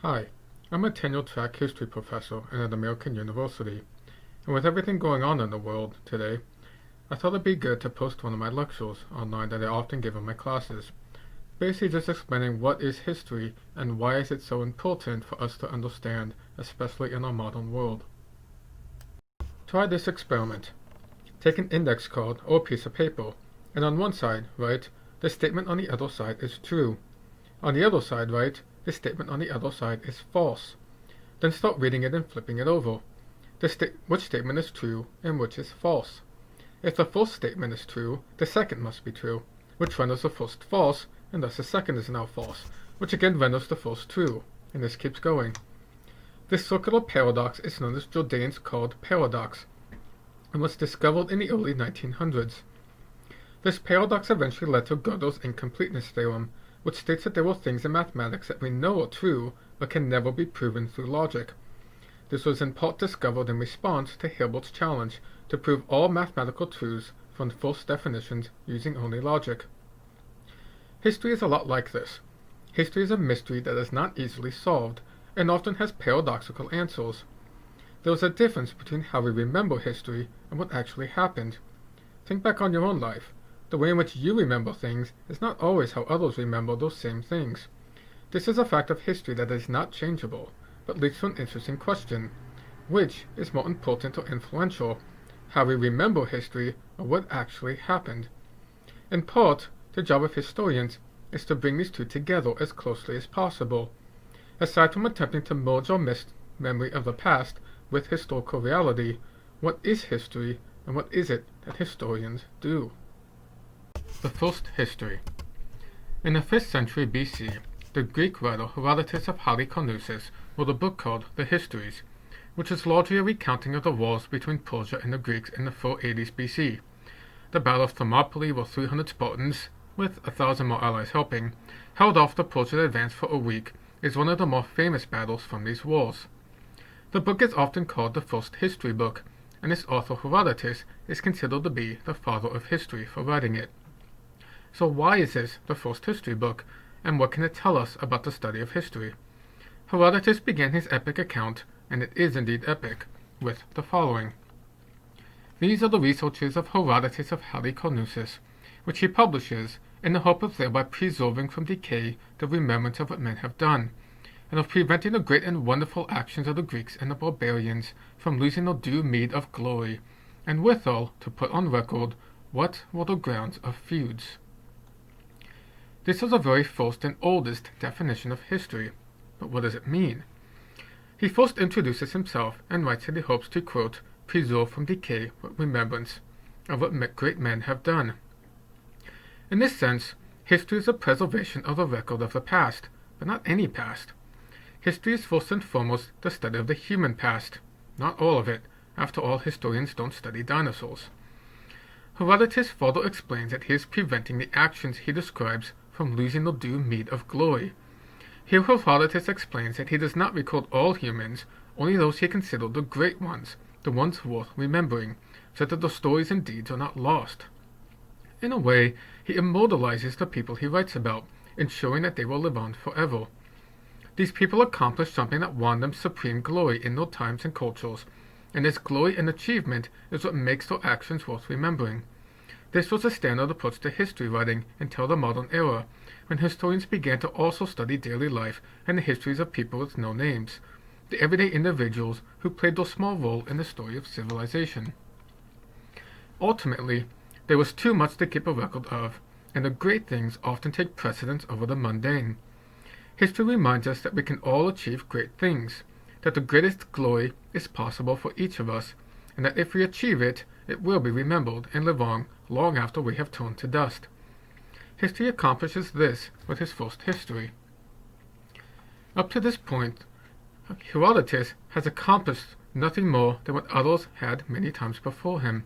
Hi, I'm a tenure-track history professor in an American university, and with everything going on in the world today, I thought it'd be good to post one of my lectures online that I often give in my classes, basically just explaining what is history and why is it so important for us to understand, especially in our modern world. Try this experiment. Take an index card or a piece of paper, and on one side write, the statement on the other side is true. On the other side write, the statement on the other side is false. Then start reading it and flipping it over. Which statement is true and which is false? If the first statement is true, the second must be true, which renders the first false, and thus the second is now false, which again renders the first true, and this keeps going. This circular paradox is known as Jourdain's card paradox, and was discovered in the early 1900s. This paradox eventually led to Gödel's incompleteness theorem, which states that there are things in mathematics that we know are true, but can never be proven through logic. This was in part discovered in response to Hilbert's challenge to prove all mathematical truths from first definitions using only logic. History is a lot like this. History is a mystery that is not easily solved, and often has paradoxical answers. There is a difference between how we remember history and what actually happened. Think back on your own life. The way in which you remember things is not always how others remember those same things. This is a fact of history that is not changeable, but leads to an interesting question. Which is more important or influential, how we remember history or what actually happened? In part, the job of historians is to bring these two together as closely as possible. Aside from attempting to merge or miss memory of the past with historical reality, what is history and what is it that historians do? The first history. In the 5th century BC, the Greek writer Herodotus of Halicarnassus wrote a book called The Histories, which is largely a recounting of the wars between Persia and the Greeks in the 480s BC. The Battle of Thermopylae, where 300 Spartans, with 1,000 more allies helping, held off the Persian advance for a week, is one of the more famous battles from these wars. The book is often called the first history book, and its author Herodotus is considered to be the father of history for writing it. So why is this the first history book, and what can it tell us about the study of history? Herodotus began his epic account, and it is indeed epic, with the following. These are the researches of Herodotus of Halicarnassus, which he publishes in the hope of thereby preserving from decay the remembrance of what men have done, and of preventing the great and wonderful actions of the Greeks and the barbarians from losing their due meed of glory, and withal to put on record what were the grounds of feuds. This is the very first and oldest definition of history, but what does it mean? He first introduces himself and writes that he hopes to, quote, preserve from decay what remembrance of what great men have done. In this sense, history is a preservation of the record of the past, but not any past. History is first and foremost the study of the human past, not all of it. After all, historians don't study dinosaurs. Herodotus further explains that he is preventing the actions he describes from losing the due meed of glory. Here Herodotus explains that he does not record all humans, only those he considered the great ones, the ones worth remembering, so that the stories and deeds are not lost. In a way, he immortalizes the people he writes about, ensuring that they will live on forever. These people accomplished something that won them supreme glory in their times and cultures, and this glory and achievement is what makes their actions worth remembering. This was a standard approach to history writing until the modern era, when historians began to also study daily life and the histories of people with no names, the everyday individuals who played their small role in the story of civilization. Ultimately, there was too much to keep a record of, and the great things often take precedence over the mundane. History reminds us that we can all achieve great things, that the greatest glory is possible for each of us, and that if we achieve it, it will be remembered and live on long after we have turned to dust. History accomplishes this with his first history. Up to this point, Herodotus has accomplished nothing more than what others had many times before him.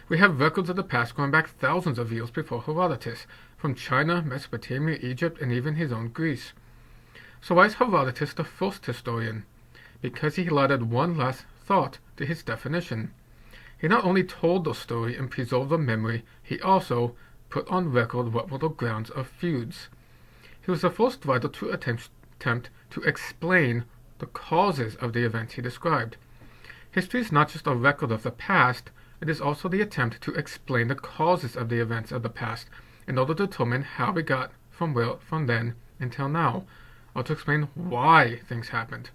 We have records of the past going back thousands of years before Herodotus, from China, Mesopotamia, Egypt, and even his own Greece. So why is Herodotus the first historian? Because he added one last thought to his definition. He not only told the story and preserved the memory, he also put on record what were the grounds of feuds. He was the first writer to attempt attempt to explain the causes of the events he described. History is not just a record of the past, it is also the attempt to explain the causes of the events of the past in order to determine how we got from then until now, or to explain why things happened.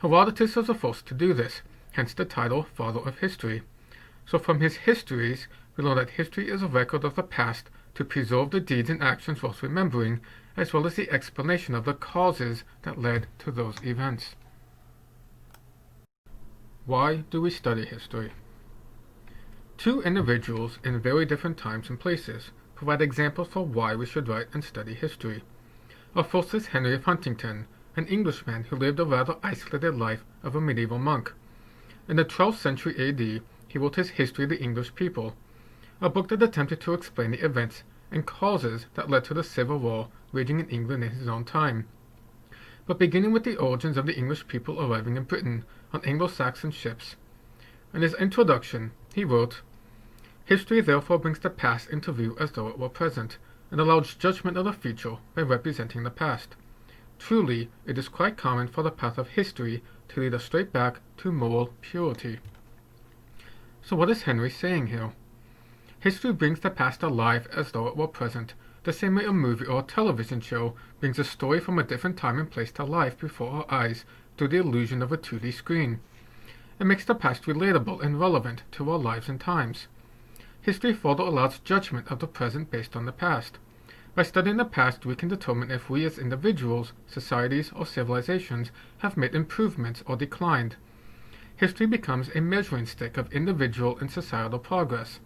Herodotus was the first to do this, hence the title Father of History. So from his histories, we learn that history is a record of the past to preserve the deeds and actions worth remembering, as well as the explanation of the causes that led to those events. Why do we study history? Two individuals in very different times and places provide examples for why we should write and study history. Our first is Henry of Huntington, an Englishman who lived a rather isolated life of a medieval monk. In the 12th century AD, he wrote his History of the English People, a book that attempted to explain the events and causes that led to the Civil War raging in England in his own time. But beginning with the origins of the English people arriving in Britain on Anglo-Saxon ships. In his introduction, he wrote, "History therefore brings the past into view as though it were present, and allows judgment of the future by representing the past. Truly, it is quite common for the path of history to lead us straight back to moral purity." So what is Henry saying here? History brings the past alive as though it were present, the same way a movie or a television show brings a story from a different time and place to life before our eyes through the illusion of a 2D screen. It makes the past relatable and relevant to our lives and times. History further allows judgment of the present based on the past. By studying the past, we can determine if we as individuals, societies, or civilizations have made improvements or declined. History becomes a measuring stick of individual and societal progress.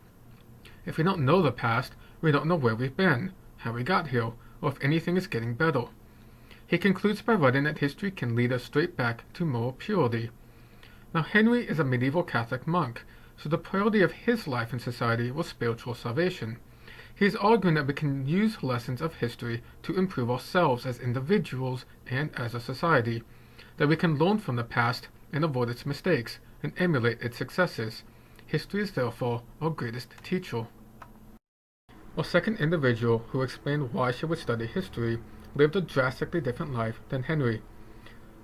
If we don't know the past, we don't know where we've been, how we got here, or if anything is getting better. He concludes by writing that history can lead us straight back to moral purity. Now Henry is a medieval Catholic monk, so the priority of his life in society was spiritual salvation. He is arguing that we can use lessons of history to improve ourselves as individuals and as a society, that we can learn from the past and avoid its mistakes and emulate its successes. History is therefore our greatest teacher. A second individual who explained why she would study history lived a drastically different life than Henry.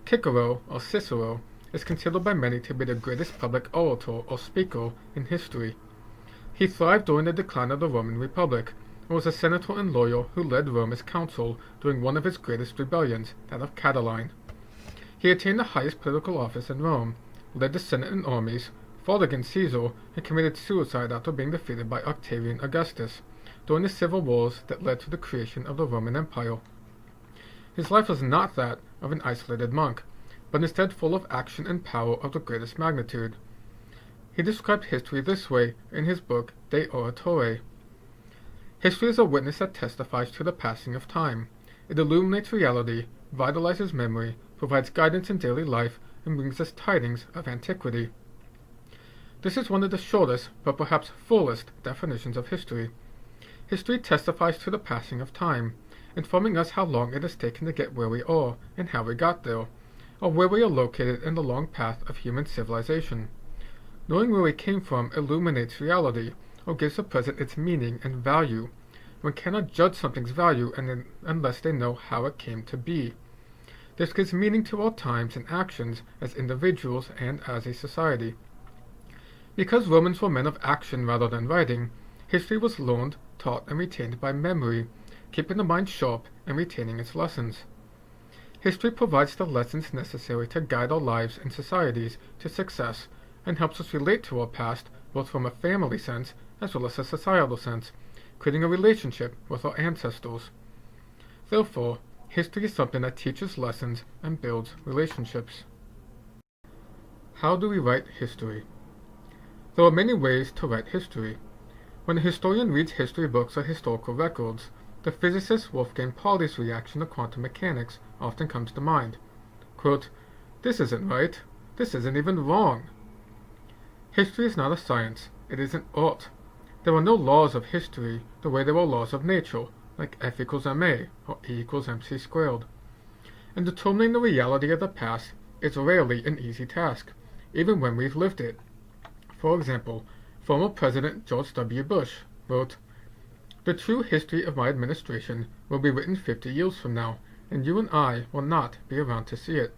Cicero, or Cicero, is considered by many to be the greatest public orator or speaker in history. He thrived during the decline of the Roman Republic, and was a senator and lawyer who led Rome as consul during one of his greatest rebellions, that of Catiline. He attained the highest political office in Rome, led the Senate and armies, fought against Caesar, and committed suicide after being defeated by Octavian Augustus during the civil wars that led to the creation of the Roman Empire. His life was not that of an isolated monk, but instead full of action and power of the greatest magnitude. He described history this way in his book De Oratore. History is a witness that testifies to the passing of time. It illuminates reality, vitalizes memory, provides guidance in daily life, and brings us tidings of antiquity. This is one of the shortest, but perhaps fullest, definitions of history. History testifies to the passing of time, informing us how long it has taken to get where we are and how we got there, or where we are located in the long path of human civilization. Knowing where we came from illuminates reality, or gives the present its meaning and value. One cannot judge something's value unless they know how it came to be. This gives meaning to our times and actions as individuals and as a society. Because Romans were men of action rather than writing, history was learned, taught, and retained by memory, keeping the mind sharp and retaining its lessons. History provides the lessons necessary to guide our lives and societies to success, and helps us relate to our past both from a family sense as well as a societal sense, creating a relationship with our ancestors. Therefore, history is something that teaches lessons and builds relationships. How do we write history? There are many ways to write history. When a historian reads history books or historical records, the physicist Wolfgang Pauli's reaction to quantum mechanics often comes to mind. Quote, "This isn't right. This isn't even wrong." History is not a science. It is an art. There are no laws of history the way there are laws of nature, like F equals ma or E equals mc squared. And determining the reality of the past is rarely an easy task, even when we've lived it. For example, former President George W. Bush wrote, "The true history of my administration will be written 50 years from now, and you and I will not be around to see it.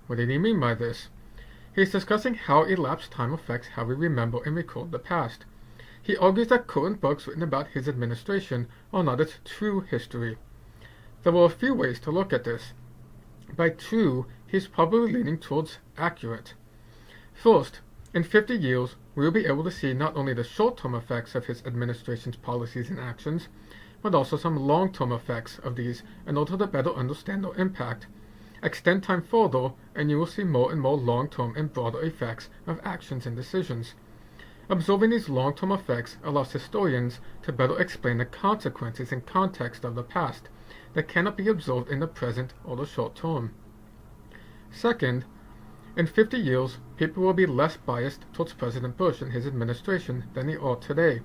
What did he mean by this? He is discussing how elapsed time affects how we remember and record the past. He argues that current books written about his administration are not its true history. There are a few ways to look at this. By true, he is probably leaning towards accurate. First, in 50 years, we will be able to see not only the short-term effects of his administration's policies and actions, but also some long-term effects of these in order to better understand their impact. Extend time further, and you will see more and more long-term and broader effects of actions and decisions. Observing these long-term effects allows historians to better explain the consequences and context of the past that cannot be observed in the present or the short term. Second, in 50 years, people will be less biased towards President Bush and his administration than they are today.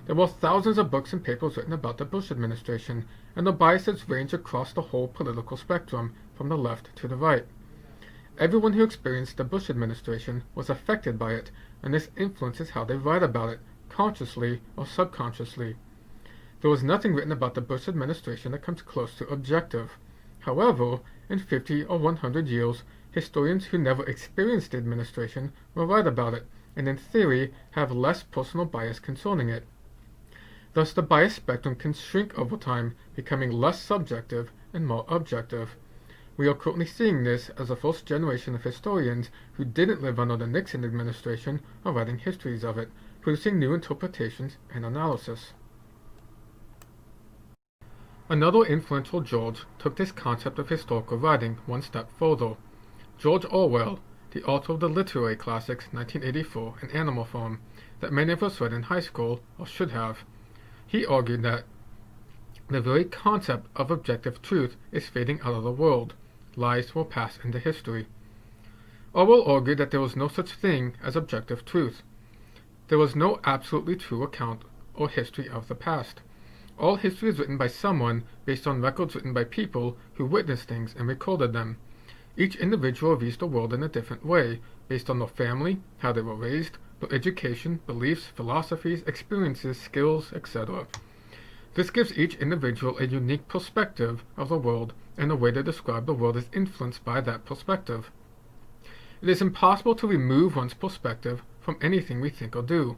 There were thousands of books and papers written about the Bush administration, and the biases range across the whole political spectrum, from the left to the right. Everyone who experienced the Bush administration was affected by it, and this influences how they write about it, consciously or subconsciously. There was nothing written about the Bush administration that comes close to objective. However, in 50 or 100 years, historians who never experienced the administration will write about it, and in theory have less personal bias concerning it. Thus, the bias spectrum can shrink over time, becoming less subjective and more objective. We are currently seeing this as the first generation of historians who didn't live under the Nixon administration are writing histories of it, producing new interpretations and analysis. Another influential George took this concept of historical writing one step further. George Orwell, the author of the literary classics 1984 and Animal Farm, that many of us read in high school, or should have. He argued that the very concept of objective truth is fading out of the world. Lies will pass into history. Orwell argued that there was no such thing as objective truth. There was no absolutely true account or history of the past. All history is written by someone based on records written by people who witnessed things and recorded them. Each individual views the world in a different way, based on their family, how they were raised, their education, beliefs, philosophies, experiences, skills, etc. This gives each individual a unique perspective of the world, and the way to describe the world is influenced by that perspective. It is impossible to remove one's perspective from anything we think or do.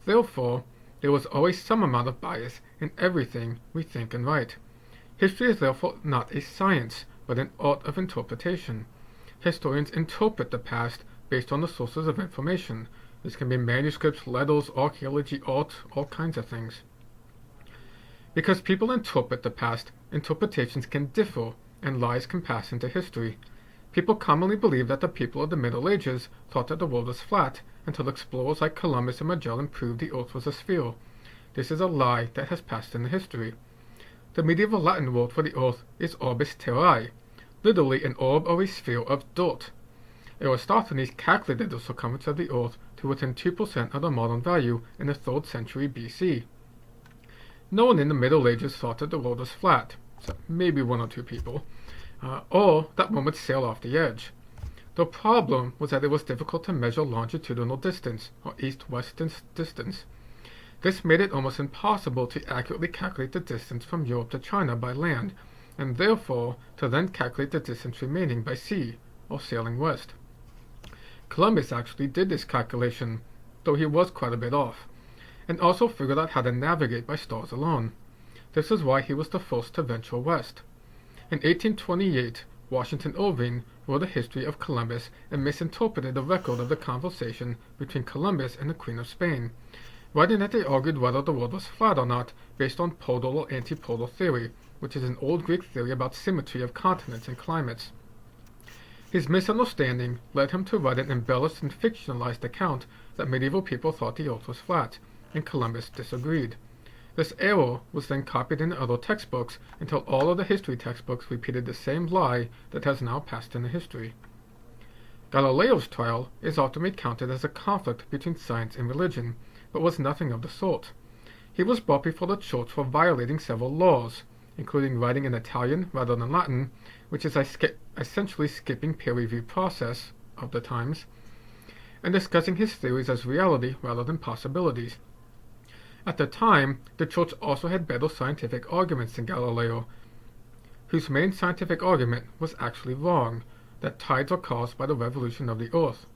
Therefore, there was always some amount of bias in everything we think and write. History is therefore not a science, but an art of interpretation. Historians interpret the past based on the sources of information. This can be manuscripts, letters, archaeology, art, all kinds of things. Because people interpret the past, interpretations can differ, and lies can pass into history. People commonly believe that the people of the Middle Ages thought that the world was flat, until explorers like Columbus and Magellan proved the earth was a sphere. This is a lie that has passed into history. The medieval Latin word for the earth is orbis terrae, literally an orb or a sphere of dirt. Aristophanes calculated the circumference of the earth to within 2% of the modern value in the 3rd century BC. No one in the Middle Ages thought that the world was flat, except maybe one or two people, or that one would sail off the edge. The problem was that it was difficult to measure longitudinal distance, or east-west distance. This made it almost impossible to accurately calculate the distance from Europe to China by land, and therefore to then calculate the distance remaining by sea, or sailing west. Columbus actually did this calculation, though he was quite a bit off, and also figured out how to navigate by stars alone. This is why he was the first to venture west. In 1828, Washington Irving wrote a history of Columbus and misinterpreted the record of the conversation between Columbus and the Queen of Spain, writing that they argued whether the world was flat or not based on polar or antipolar theory, which is an old Greek theory about symmetry of continents and climates. His misunderstanding led him to write an embellished and fictionalized account that medieval people thought the earth was flat, and Columbus disagreed. This error was then copied into other textbooks until all of the history textbooks repeated the same lie that has now passed into history. Galileo's trial is often recounted as a conflict between science and religion, but was nothing of the sort. He was brought before the church for violating several laws, including writing in Italian rather than Latin, which is essentially skipping peer-review process of the times, and discussing his theories as reality rather than possibilities. At the time, the church also had better scientific arguments than Galileo, whose main scientific argument was actually wrong, that tides are caused by the revolution of the Earth.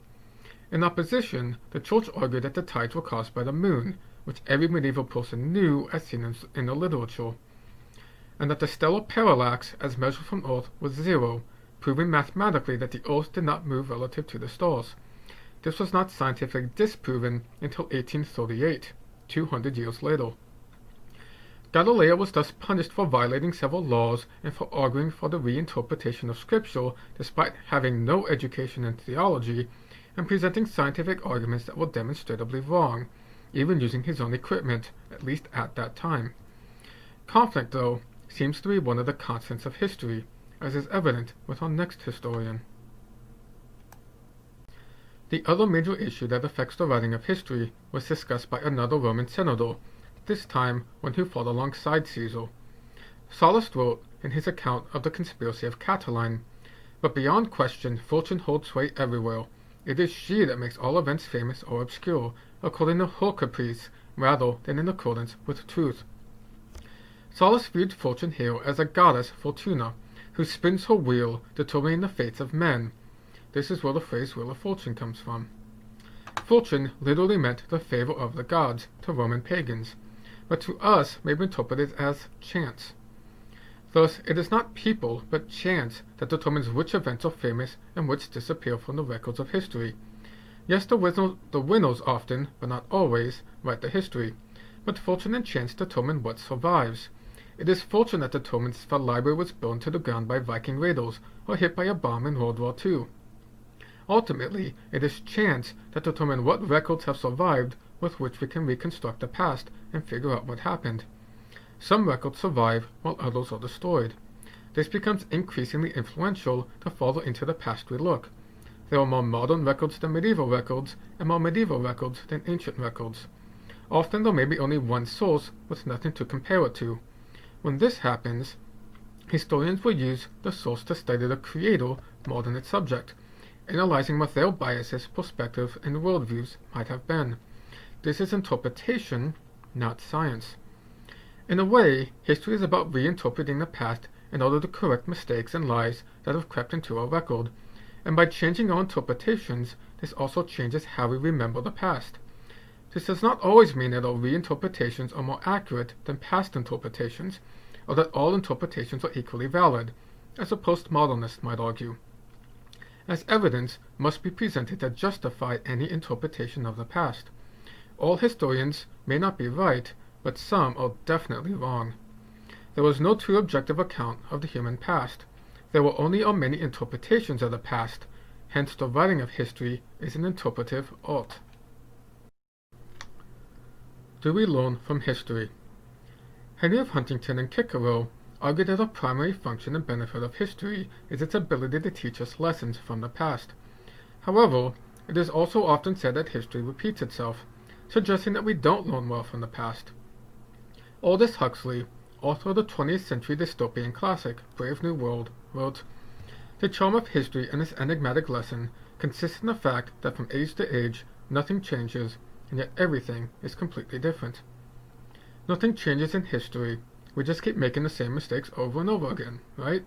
In opposition, the Church argued that the tides were caused by the moon, which every medieval person knew as seen in the literature, and that the stellar parallax as measured from Earth was zero, proving mathematically that the Earth did not move relative to the stars. This was not scientifically disproven until 1838, 200 years later. Galileo was thus punished for violating several laws and for arguing for the reinterpretation of Scripture despite having no education in theology and presenting scientific arguments that were demonstrably wrong, even using his own equipment, at least at that time. Conflict, though, seems to be one of the constants of history, as is evident with our next historian. The other major issue that affects the writing of history was discussed by another Roman senator, this time one who fought alongside Caesar. Sallust wrote in his account of the conspiracy of Catiline, "But beyond question fortune holds sway everywhere. It is she that makes all events famous or obscure, according to her caprice, rather than in accordance with truth." Sallust viewed fortune here as a goddess Fortuna, who spins her wheel, determining the fates of men. This is where the phrase Wheel of Fortune comes from. Fortune literally meant the favor of the gods to Roman pagans, but to us may be interpreted as chance. Thus, it is not people, but chance that determines which events are famous and which disappear from the records of history. Yes, the winners often, but not always, write the history, but fortune and chance determine what survives. It is fortune that determines if a library was burned to the ground by Viking raiders or hit by a bomb in World War II. Ultimately, it is chance that determines what records have survived with which we can reconstruct the past and figure out what happened. Some records survive while others are destroyed. This becomes increasingly influential the farther into the past we look. There are more modern records than medieval records, and more medieval records than ancient records. Often there may be only one source with nothing to compare it to. When this happens, historians will use the source to study the creator more than its subject, analyzing what their biases, perspectives, and worldviews might have been. This is interpretation, not science. In a way, history is about reinterpreting the past in order to correct mistakes and lies that have crept into our record, and by changing our interpretations, this also changes how we remember the past. This does not always mean that our reinterpretations are more accurate than past interpretations, or that all interpretations are equally valid, as a postmodernist might argue. As evidence must be presented to justify any interpretation of the past. All historians may not be right, but some are definitely wrong. There was no true objective account of the human past. There were only many interpretations of the past, hence the writing of history is an interpretive art. Do we learn from history? Henry of Huntington and Cicero argued that a primary function and benefit of history is its ability to teach us lessons from the past. However, it is also often said that history repeats itself, suggesting that we don't learn well from the past. Aldous Huxley, author of the 20th century dystopian classic Brave New World, wrote, "The charm of history and its enigmatic lesson consists in the fact that from age to age nothing changes, and yet everything is completely different." Nothing changes in history, we just keep making the same mistakes over and over again, right?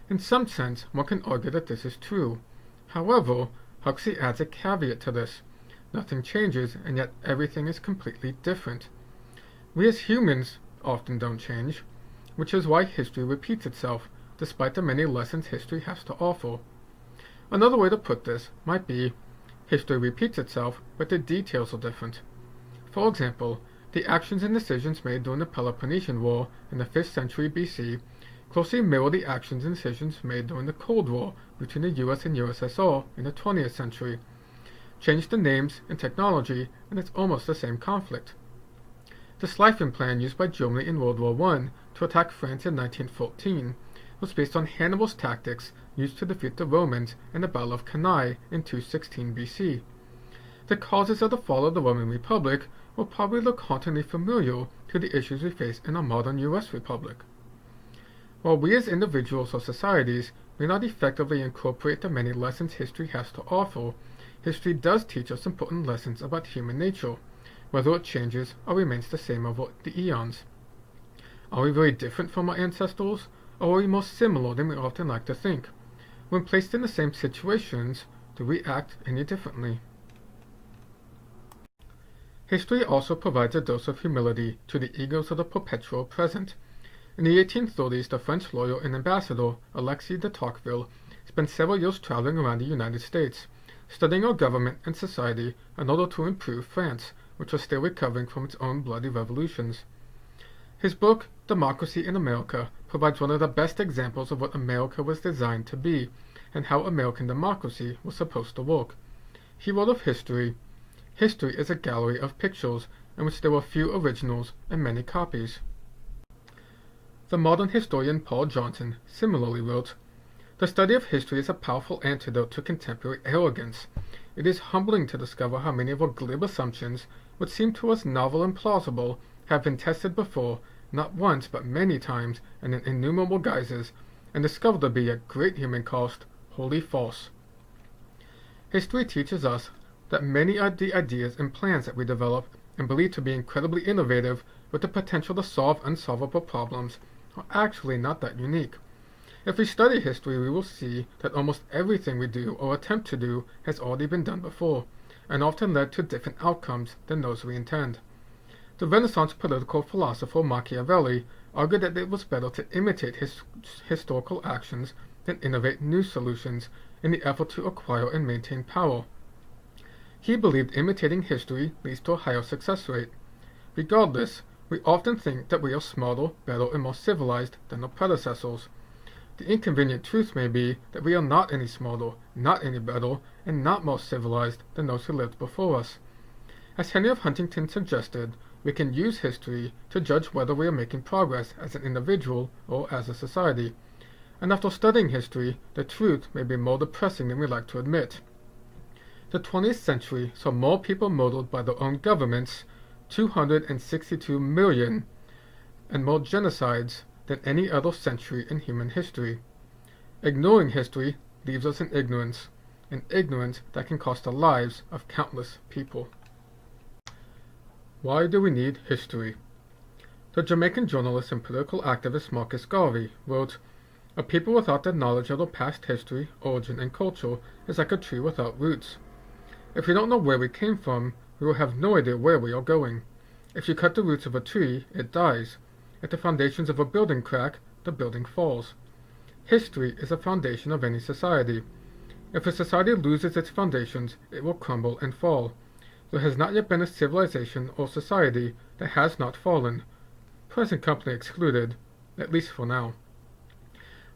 In some sense, one can argue that this is true. However, Huxley adds a caveat to this. Nothing changes, and yet everything is completely different. We as humans often don't change, which is why history repeats itself, despite the many lessons history has to offer. Another way to put this might be, history repeats itself, but the details are different. For example, the actions and decisions made during the Peloponnesian War in the 5th century BC closely mirror the actions and decisions made during the Cold War between the US and USSR in the 20th century. Change the names and technology, and it's almost the same conflict. The Schlieffen Plan used by Germany in World War I to attack France in 1914 was based on Hannibal's tactics used to defeat the Romans in the Battle of Cannae in 216 BC. The causes of the fall of the Roman Republic will probably look hauntingly familiar to the issues we face in a modern US Republic. While we as individuals or societies may not effectively incorporate the many lessons history has to offer, history does teach us important lessons about human nature, whether it changes or remains the same over the eons. Are we very different from our ancestors, or are we more similar than we often like to think? When placed in the same situations, do we act any differently? History also provides a dose of humility to the egos of the perpetual present. In the 1830s, the French lawyer and ambassador, Alexis de Tocqueville, spent several years traveling around the United States, studying our government and society in order to improve France, which was still recovering from its own bloody revolutions. His book, Democracy in America, provides one of the best examples of what America was designed to be, and how American democracy was supposed to work. He wrote of history, "History is a gallery of pictures, in which there were few originals and many copies." The modern historian Paul Johnson similarly wrote, "The study of history is a powerful antidote to contemporary arrogance. It is humbling to discover how many of our glib assumptions, which seem to us novel and plausible, have been tested before, not once but many times and in innumerable guises, and discovered to be at great human cost, wholly false." History teaches us that many of the ideas and plans that we develop and believe to be incredibly innovative with the potential to solve unsolvable problems are actually not that unique. If we study history, we will see that almost everything we do or attempt to do has already been done before, and often led to different outcomes than those we intend. The Renaissance political philosopher Machiavelli argued that it was better to imitate historical actions than innovate new solutions in the effort to acquire and maintain power. He believed imitating history leads to a higher success rate. Regardless, we often think that we are smarter, better, and more civilized than our predecessors. The inconvenient truth may be that we are not any smarter, not any better, and not more civilized than those who lived before us. As Henry of Huntington suggested, we can use history to judge whether we are making progress as an individual or as a society. And after studying history, the truth may be more depressing than we like to admit. The 20th century saw more people murdered by their own governments, 262 million, and more genocides than any other century in human history. Ignoring history leaves us in ignorance, an ignorance that can cost the lives of countless people. Why do we need history? The Jamaican journalist and political activist Marcus Garvey wrote, "A people without the knowledge of their past history, origin, and culture is like a tree without roots. If we don't know where we came from, we will have no idea where we are going. If you cut the roots of a tree, it dies. If the foundations of a building crack, the building falls. History is the foundation of any society. If a society loses its foundations, it will crumble and fall. There has not yet been a civilization or society that has not fallen, present company excluded, at least for now."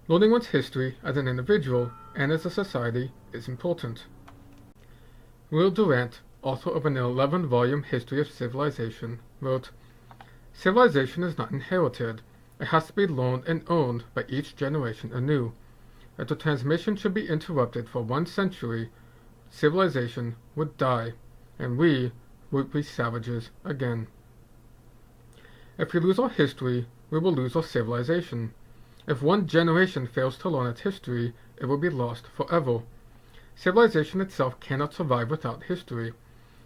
Learning one's history as an individual and as a society is important. Will Durant, author of an 11-volume history of civilization, wrote, "Civilization is not inherited. It has to be learned and owned by each generation anew. If the transmission should be interrupted for 1 century, civilization would die, and we would be savages again. If we lose our history, we will lose our civilization. If 1 generation fails to learn its history, it will be lost forever. Civilization itself cannot survive without history.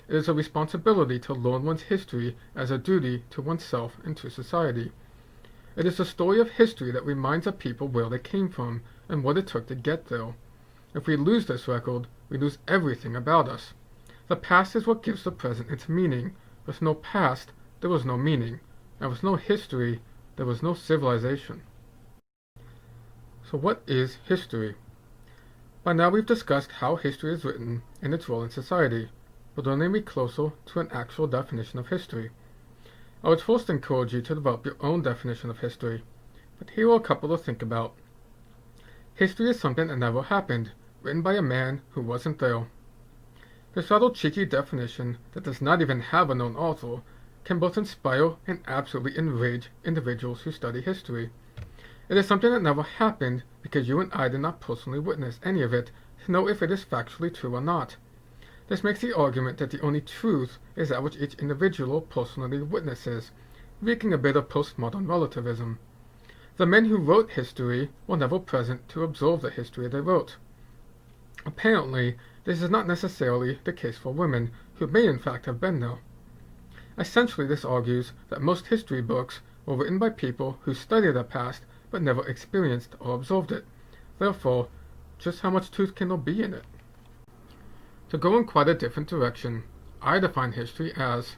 It is a responsibility to learn one's history as a duty to oneself and to society. It is the story of history that reminds a people where they came from and what it took to get there. If we lose this record, we lose everything about us. The past is what gives the present its meaning. With no past, there was no meaning. And with no history, there was no civilization." So what is history? By now we've discussed how history is written and its role in society, but only be closer to an actual definition of history. I would first encourage you to develop your own definition of history, but here are a couple to think about. History is something that never happened, written by a man who wasn't there. This rather cheeky definition that does not even have a known author can both inspire and absolutely enrage individuals who study history. It is something that never happened because you and I did not personally witness any of it to know if it is factually true or not. This makes the argument that the only truth is that which each individual personally witnesses, wreaking a bit of postmodern relativism. The men who wrote history were never present to observe the history they wrote. Apparently, this is not necessarily the case for women, who may in fact have been there. Essentially, this argues that most history books were written by people who studied the past but never experienced or observed it. Therefore, just how much truth can there be in it? To go in quite a different direction, I define history as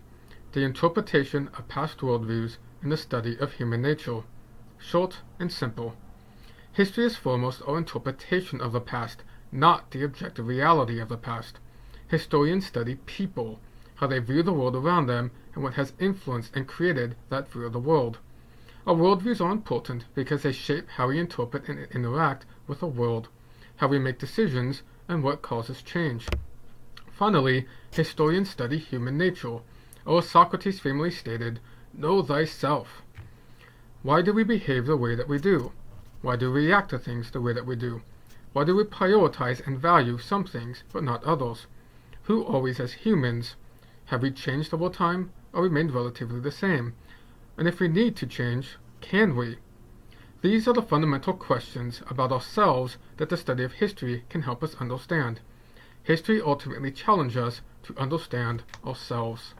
the interpretation of past worldviews and the study of human nature. Short and simple. History is foremost our interpretation of the past, not the objective reality of the past. Historians study people, how they view the world around them, and what has influenced and created that view of the world. Our worldviews are important because they shape how we interpret and interact with the world, how we make decisions, and what causes change. Finally, historians study human nature, or as Socrates famously stated, know thyself. Why do we behave the way that we do? Why do we react to things the way that we do? Why do we prioritize and value some things but not others? Who are we as humans? Have we changed over time or remained relatively the same? And if we need to change, can we? These are the fundamental questions about ourselves that the study of history can help us understand. History ultimately challenges us to understand ourselves.